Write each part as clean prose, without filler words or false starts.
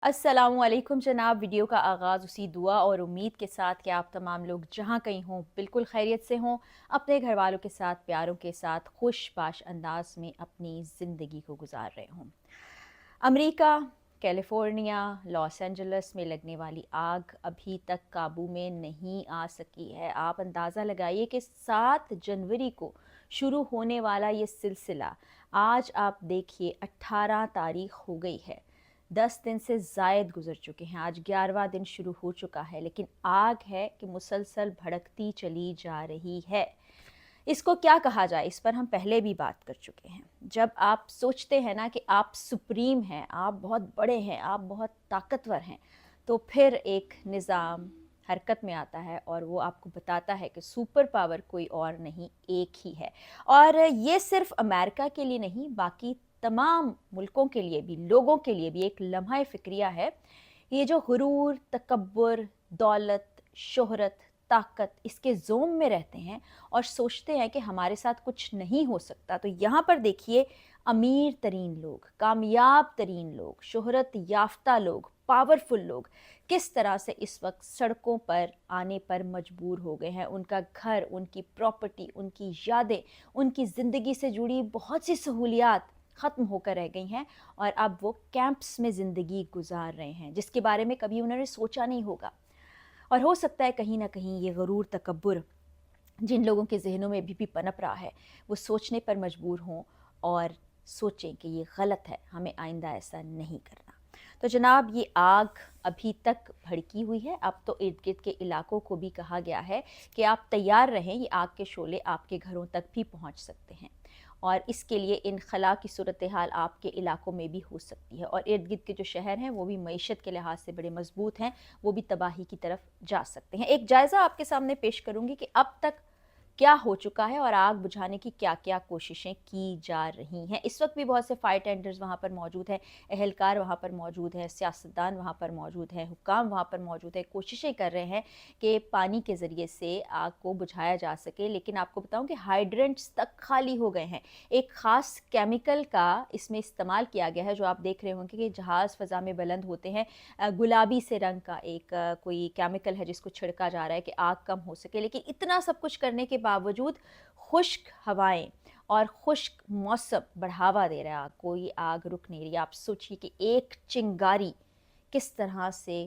अस्सलाम वालेकुम जनाब। वीडियो का आगाज़ उसी दुआ और उम्मीद के साथ कि आप तमाम लोग जहाँ कहीं हों बिल्कुल खैरियत से हों, अपने घर वालों के साथ, प्यारों के साथ खुशबाश अंदाज में अपनी ज़िंदगी को गुजार रहे हों। अमेरिका, कैलिफोर्निया, लॉस एंजल्स में लगने वाली आग अभी तक काबू में नहीं आ सकी है। आप अंदाज़ा लगाइए कि 7 जनवरी को शुरू होने वाला ये सिलसिला आज आप देखिए 18 तारीख हो गई है। 10 दिन से ज़ायद गुजर चुके हैं। आज 11वां दिन शुरू हो चुका है, लेकिन आग है कि मुसलसल भड़कती चली जा रही है। इसको क्या कहा जाए, इस पर हम पहले भी बात कर चुके हैं। जब आप सोचते हैं ना कि आप सुप्रीम हैं, आप बहुत बड़े हैं, आप बहुत ताकतवर हैं, तो फिर एक निज़ाम हरकत में आता है और वो आपको बताता है कि सुपर पावर कोई और नहीं, एक ही है। और ये सिर्फ अमेरिका के लिए नहीं, बाकी तमाम मुल्कों के लिए भी, लोगों के लिए भी एक लम्हा फ़िक्रिया है। ये जो गुरूर, तकब्बुर, दौलत, शोहरत, ताकत इसके ज़ोम में रहते हैं और सोचते हैं कि हमारे साथ कुछ नहीं हो सकता। तो यहाँ पर देखिए, अमीर तरीन लोग, कामयाब तरीन लोग, शोहरत याफ्ता लोग, पावरफुल लोग किस तरह से इस वक्त सड़कों पर आने पर मजबूर हो गए हैं। उनका घर, उनकी प्रॉपर्टी, उनकी यादें, उनकी ज़िंदगी से जुड़ी बहुत सी सहूलियात ख़त्म होकर रह गई हैं और अब वो कैंप्स में ज़िंदगी गुजार रहे हैं, जिसके बारे में कभी उन्होंने सोचा नहीं होगा। और हो सकता है कहीं ना कहीं ये गरूर, तकब्बुर जिन लोगों के ज़हनों में अभी भी पनप रहा है, वो सोचने पर मजबूर हों और सोचें कि ये गलत है, हमें आइंदा ऐसा नहीं करना। तो जनाब, ये आग अभी तक भड़की हुई है। अब तो इर्द गिर्द के इलाकों को भी कहा गया है कि आप तैयार रहें, ये आग के शोले आपके घरों तक भी पहुंच सकते हैं और इसके लिए इनखला की सूरत हाल आपके इलाकों में भी हो सकती है। और इर्द गिर्द के जो शहर हैं वो भी मईशत के लिहाज से बड़े मजबूत हैं, वो भी तबाही की तरफ जा सकते हैं। एक जायज़ा आपके सामने पेश करूंगी कि अब तक क्या हो चुका है और आग बुझाने की क्या क्या कोशिशें की जा रही हैं। इस वक्त भी बहुत से फायर टेंडर्स वहाँ पर मौजूद हैं, अहलकार वहाँ पर मौजूद हैं, सियासतदान वहाँ पर मौजूद हैं, हुक्काम वहाँ पर मौजूद है, कोशिशें कर रहे हैं कि पानी के ज़रिए से आग को बुझाया जा सके। लेकिन आपको बताऊं कि हाइड्रेंट्स तक खाली हो गए हैं। एक ख़ास केमिकल का इसमें इस्तेमाल किया गया है, जो आप देख रहे होंगे कि जहाज़ फ़ज़ा में बुलंद होते हैं, गुलाबी से रंग का एक कोई केमिकल है जिसको छिड़का जा रहा है कि आग कम हो सके। लेकिन इतना सब कुछ करने के बावजूद खुश्क हवाएं और खुश्क मौसम बढ़ावा दे रहा है आग को। ये आग रुक नहीं रही। आप सोचिए कि एक चिंगारी किस तरह से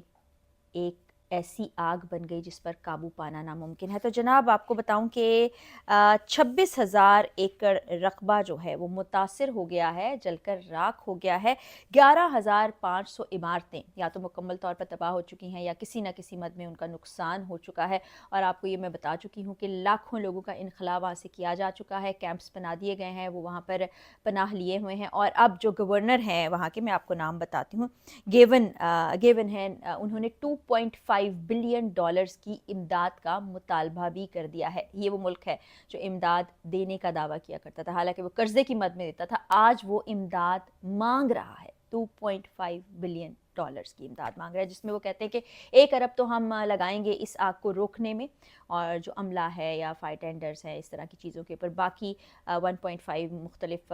एक ऐसी आग बन गई जिस पर काबू पाना नामुमकिन है। तो जनाब, आपको बताऊं कि 26,000 एकड़ रकबा जो है वो मुतासिर हो गया है, जलकर राख हो गया है। 11,500 इमारतें या तो मुकम्मल तौर पर तबाह हो चुकी हैं या किसी न किसी मद में उनका नुकसान हो चुका है। और आपको ये मैं बता चुकी हूँ कि लाखों लोगों का इनखला वहाँ से किया जा चुका है, कैंप्स बना दिए गए हैं, वो वहाँ पर पनाह लिए हुए हैं। और अब जो गवर्नर हैं वहाँ के, मैं आपको नाम बताती हूँ, गेवन हैं, उन्होंने 2.5 बिलियन डॉलर्स की इमदाद का मुतालबा भी कर दिया है। ये वो मुल्क है जो इमदाद देने का दावा किया करता था, हालांकि वो कर्जे की मद में देता था। आज वो इमदाद मांग रहा है, 2.5 बिलियन डॉलर्स की इमदाद मांग रहा है, जिसमें वो कहते हैं कि 1 अरब तो हम लगाएंगे इस आग को रोकने में, और जो अमला है या फायर टेंडर्स है इस तरह की चीज़ों के ऊपर, बाकी 1.5 मुख्तलिफ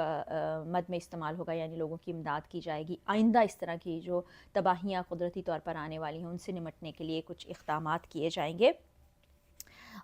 मद में इस्तेमाल होगा, यानी लोगों की इमदाद की जाएगी। आइंदा इस तरह की जो तबाहियाँ कुदरती तौर पर आने वाली हैं उनसे निमटने के लिए कुछ इक़दामात किए जाएंगे।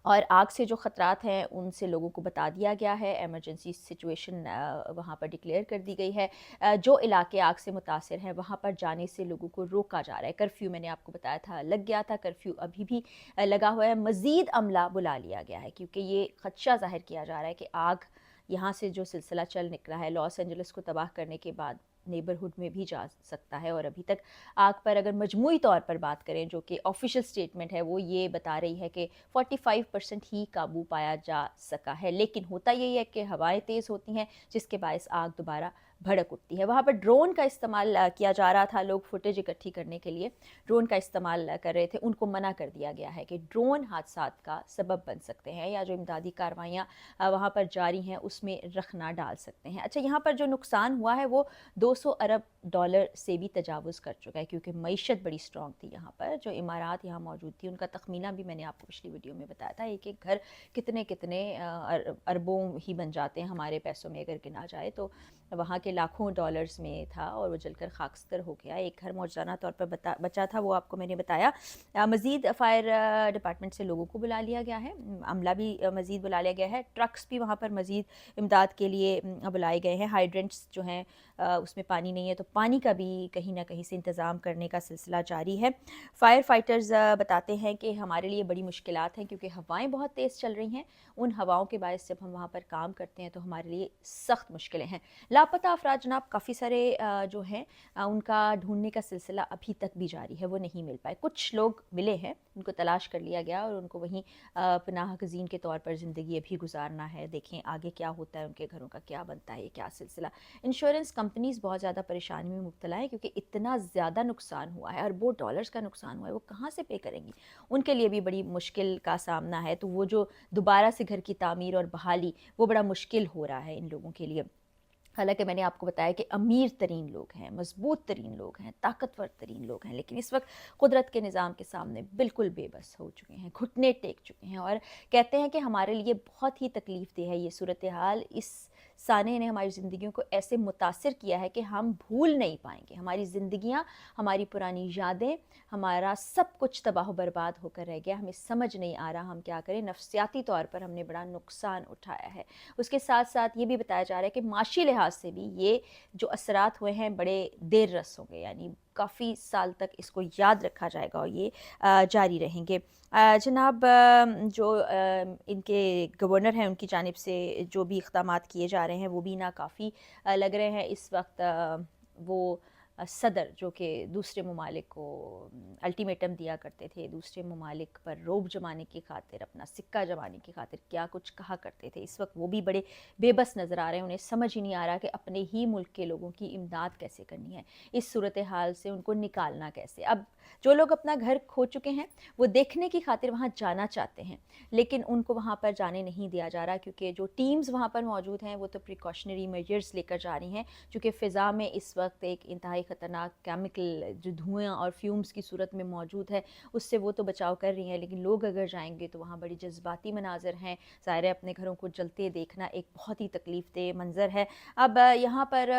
और आग से जो ख़तरात हैं उनसे लोगों को बता दिया गया है। एमरजेंसी सिचुएशन वहाँ पर डिक्लेयर कर दी गई है। जो इलाके आग से मुतासिर हैं वहाँ पर जाने से लोगों को रोका जा रहा है। कर्फ्यू मैंने आपको बताया था लग गया था, कर्फ्यू अभी भी लगा हुआ है। मज़ीद अमला बुला लिया गया है क्योंकि ये ख़दशा ज़ाहिर किया जा रहा है कि आग यहाँ से जो सिलसिला चल निकला है लॉस एंजल्स को तबाह करने के बाद नेबरहुड में भी जा सकता है। और अभी तक आग पर अगर मजमूई तौर पर बात करें, जो कि ऑफिशियल स्टेटमेंट है, वो ये बता रही है कि 45% ही काबू पाया जा सका है। लेकिन होता यही है कि हवाएं तेज़ होती हैं जिसके बायस आग दोबारा भड़क उठती है। वहाँ पर ड्रोन का इस्तेमाल किया जा रहा था, लोग फुटेज इकट्ठी करने के लिए ड्रोन का इस्तेमाल कर रहे थे। उनको मना कर दिया गया है कि ड्रोन हादसात का सबब बन सकते हैं या जो इमदादी कार्रवाइयाँ वहाँ पर जारी हैं उसमें रखना डाल सकते हैं। अच्छा, यहाँ पर जो नुकसान हुआ है वो 200 अरब डॉलर से भी तजावुज़ कर चुका है, क्योंकि मईशत बड़ी स्ट्रॉन्ग थी यहाँ पर। जो इमारात यहाँ मौजूद थी उनका तखमीना भी मैंने आपको पिछली वीडियो में बताया था। एक एक घर कितने कितने अरबों ही बन जाते हैं हमारे पैसों में अगर गिना जाए। तो वहाँ के लाखों डॉलर्स में था और वो जलकर खाकस्तर हो गया। एक घर मौजूदा तौर पर बचा था, वो आपको मैंने बताया। मज़ीद फायर डिपार्टमेंट से लोगों को बुला लिया गया है, अमला भी मज़ीद बुला लिया गया है, ट्रक्स भी वहाँ पर मज़ीद इमदाद के लिए बुलाए गए हैं। हाइड्रेंट्स जो हैं उसमें पानी नहीं है, तो पानी का भी कहीं ना कहीं से इंतज़ाम करने का सिलसिला जारी है। फायर फाइटर्स बताते हैं कि हमारे लिए बड़ी मुश्किलात हैं क्योंकि हवाएं बहुत तेज़ चल रही हैं। उन हवाओं के बायस जब हम वहाँ पर काम करते हैं तो हमारे लिए सख्त मुश्किलें हैं। लापता अफराद जनाब काफ़ी सारे जो हैं उनका ढूंढने का सिलसिला अभी तक भी जारी है, वो नहीं मिल पाए। कुछ लोग मिले हैं, उनको तलाश कर लिया गया और उनको वहीं पनाह गज़ीन के तौर पर ज़िंदगी अभी गुजारना है। देखें आगे क्या होता है, उनके घरों का क्या बनता है, क्या सिलसिला। इंश्योरेंस कंपनीज़ बहुत ज़्यादा परेशानी में मुब्तला है क्योंकि इतना ज़्यादा नुकसान हुआ है, अरबों डॉलर्स का नुकसान हुआ है, वो कहाँ से पे करेंगी? उनके लिए भी बड़ी मुश्किल का सामना है। तो वो जो दोबारा से घर की तामीर और बहाली, वो बड़ा मुश्किल हो रहा है इन लोगों के लिए। हालांकि मैंने आपको बताया कि अमीर तरीन लोग हैं, मजबूत तरीन लोग हैं, ताकतवर तरीन लोग हैं, लेकिन इस वक्त कुदरत के निज़ाम के सामने बिल्कुल बेबस हो चुके हैं, घुटने टेक चुके हैं और कहते हैं कि हमारे लिए बहुत ही तकलीफ़ दे है ये सूरत हाल। इस साने ने हमारी ज़िंदगियों को ऐसे मुतासिर किया है कि हम भूल नहीं पाएंगे। हमारी ज़िंदगियाँ, हमारी पुरानी यादें, हमारा सब कुछ तबाह बर्बाद होकर रह गया। हमें समझ नहीं आ रहा हम क्या करें। नफ्सियाती तौर पर हमने बड़ा नुकसान उठाया है। उसके साथ साथ ये भी बताया जा रहा है कि माशी लिहाज से भी ये जो असरात हुए हैं बड़े देर रस होंगे, यानी काफ़ी साल तक इसको याद रखा जाएगा और ये जारी रहेंगे। जनाब जो इनके गवर्नर हैं उनकी जानिब से जो भी इक़दामात किए जा रहे हैं वो भी नाकाफ़ी लग रहे हैं इस वक्त। वो सदर जो कि दूसरे ममालिक को अल्टीमेटम दिया करते थे, दूसरे ममालिक पर रोब जमाने की खातिर, अपना सिक्का जमाने की खातिर क्या कुछ कहा करते थे, इस वक्त वो भी बड़े बेबस नज़र आ रहे हैं। उन्हें समझ ही नहीं आ रहा कि अपने ही मुल्क के लोगों की इमदाद कैसे करनी है, इस सूरत हाल से उनको निकालना कैसे। अब जो लोग अपना घर खो चुके हैं वो देखने की खातिर वहाँ जाना चाहते हैं, लेकिन उनको वहाँ पर जाने नहीं दिया जा रहा क्योंकि जो टीम्स वहाँ पर मौजूद हैं वो तो प्रिकॉशनरी मेजर्स लेकर जा रही हैं, क्योंकि फ़िज़ा में इस वक्त एक इंतहाई ख़तरनाक केमिकल जो धुएँ और फ्यूम्स की सूरत में मौजूद है, उससे वो तो बचाव कर रही हैं, लेकिन लोग अगर जाएंगे तो वहाँ बड़ी जज्बाती मनाज़र हैं। ज़ाहिर है अपने घरों को जलते देखना एक बहुत ही तकलीफ़ दे मंज़र है। अब यहाँ पर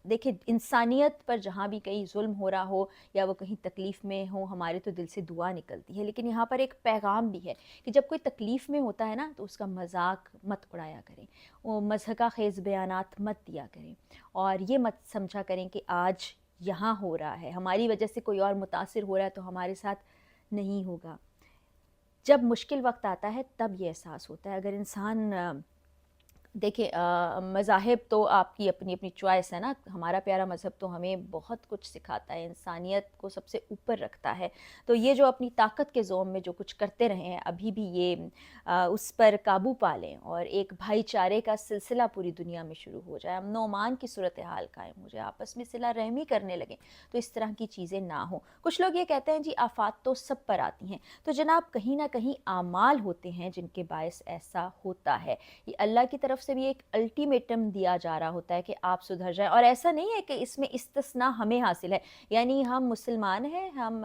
देखिए, इंसानियत पर जहाँ भी कहीं जुल्म हो रहा हो या वो कहीं तकलीफ़ में हो, हमारे तो दिल से दुआ निकलती है, लेकिन यहाँ पर एक पैगाम भी है कि जब कोई तकलीफ़ में होता है ना तो उसका मजाक मत उड़ाया करें, वो मज़हका ख़ेज़ बयानात मत दिया करें और ये मत समझा करें कि आज यहाँ हो रहा है, हमारी वजह से कोई और मुतासिर हो रहा है तो हमारे साथ नहीं होगा। जब मुश्किल वक्त आता है तब ये एहसास होता है। अगर इंसान देखिए, मज़ाहिब तो आपकी अपनी अपनी चॉइस है ना। हमारा प्यारा मज़हब तो हमें बहुत कुछ सिखाता है, इंसानियत को सबसे ऊपर रखता है। तो ये जो अपनी ताकत के ज़ोम में जो कुछ करते रहे हैं, अभी भी ये उस पर काबू पा लें और एक भाईचारे का सिलसिला पूरी दुनिया में शुरू हो जाए, अमन अमान की सूरत हाल कायम हो जाए, आपस में सिला रहमी करने लगें, तो इस तरह की चीज़ें ना हो। कुछ लोग ये कहते हैं जी आफात तो सब पर आती हैं, तो जनाब कहीं ना कहीं आमाल होते हैं जिनके बायस ऐसा होता है। ये अल्लाह की तरफ से भी एक अल्टीमेटम दिया जा रहा होता है कि आप सुधर जाएं, और ऐसा नहीं है कि इसमें इस्तिस्ना हमें हासिल है, यानी हम मुसलमान हैं, हम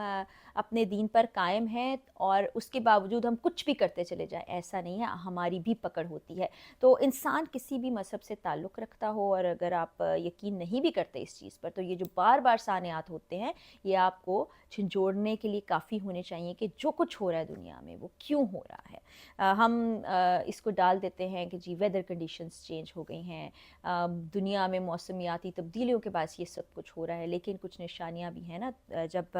अपने दीन पर कायम हैं और उसके बावजूद हम कुछ भी करते चले जाएं, ऐसा नहीं है, हमारी भी पकड़ होती है। तो इंसान किसी भी मज़हब से ताल्लुक़ रखता हो और अगर आप यकीन नहीं भी करते इस चीज़ पर, तो ये जो बार बार सानियात होते हैं ये आपको झंझोड़ने के लिए काफ़ी होने चाहिए कि जो कुछ हो रहा है दुनिया में वो क्यों हो रहा है। हम इसको डाल देते हैं कि जी वेदर कंडीशंस चेंज हो गई हैं, दुनिया में मौसमियाती तब्दीलियों के बाद ये सब कुछ हो रहा है, लेकिन कुछ निशानियाँ भी हैं ना। जब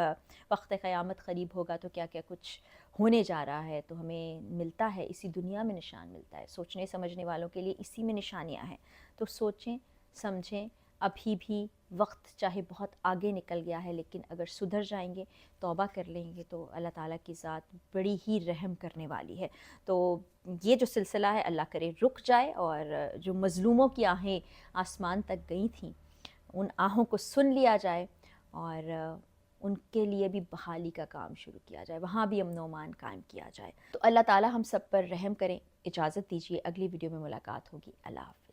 वक्त क़यामत क़रीब होगा तो क्या क्या कुछ होने जा रहा है, तो हमें मिलता है, इसी दुनिया में निशान मिलता है। सोचने समझने वालों के लिए इसी में निशानियाँ हैं, तो सोचें समझें। अभी भी वक्त चाहे बहुत आगे निकल गया है, लेकिन अगर सुधर जाएंगे, तौबा कर लेंगे, तो अल्लाह ताला की ज़ात बड़ी ही रहम करने वाली है। तो ये जो सिलसिला है अल्लाह करे रुक जाए और जो मज़लूमों की आहें आसमान तक गई थीं, उन आहों को सुन लिया जाए और उनके लिए भी बहाली का काम शुरू किया जाए, वहाँ भी अमन अमान कायम किया जाए। तो अल्लाह ताला हम सब पर रहम करें। इजाज़त दीजिए, अगली वीडियो में मुलाकात होगी। अल्लाह हाफ़िज़।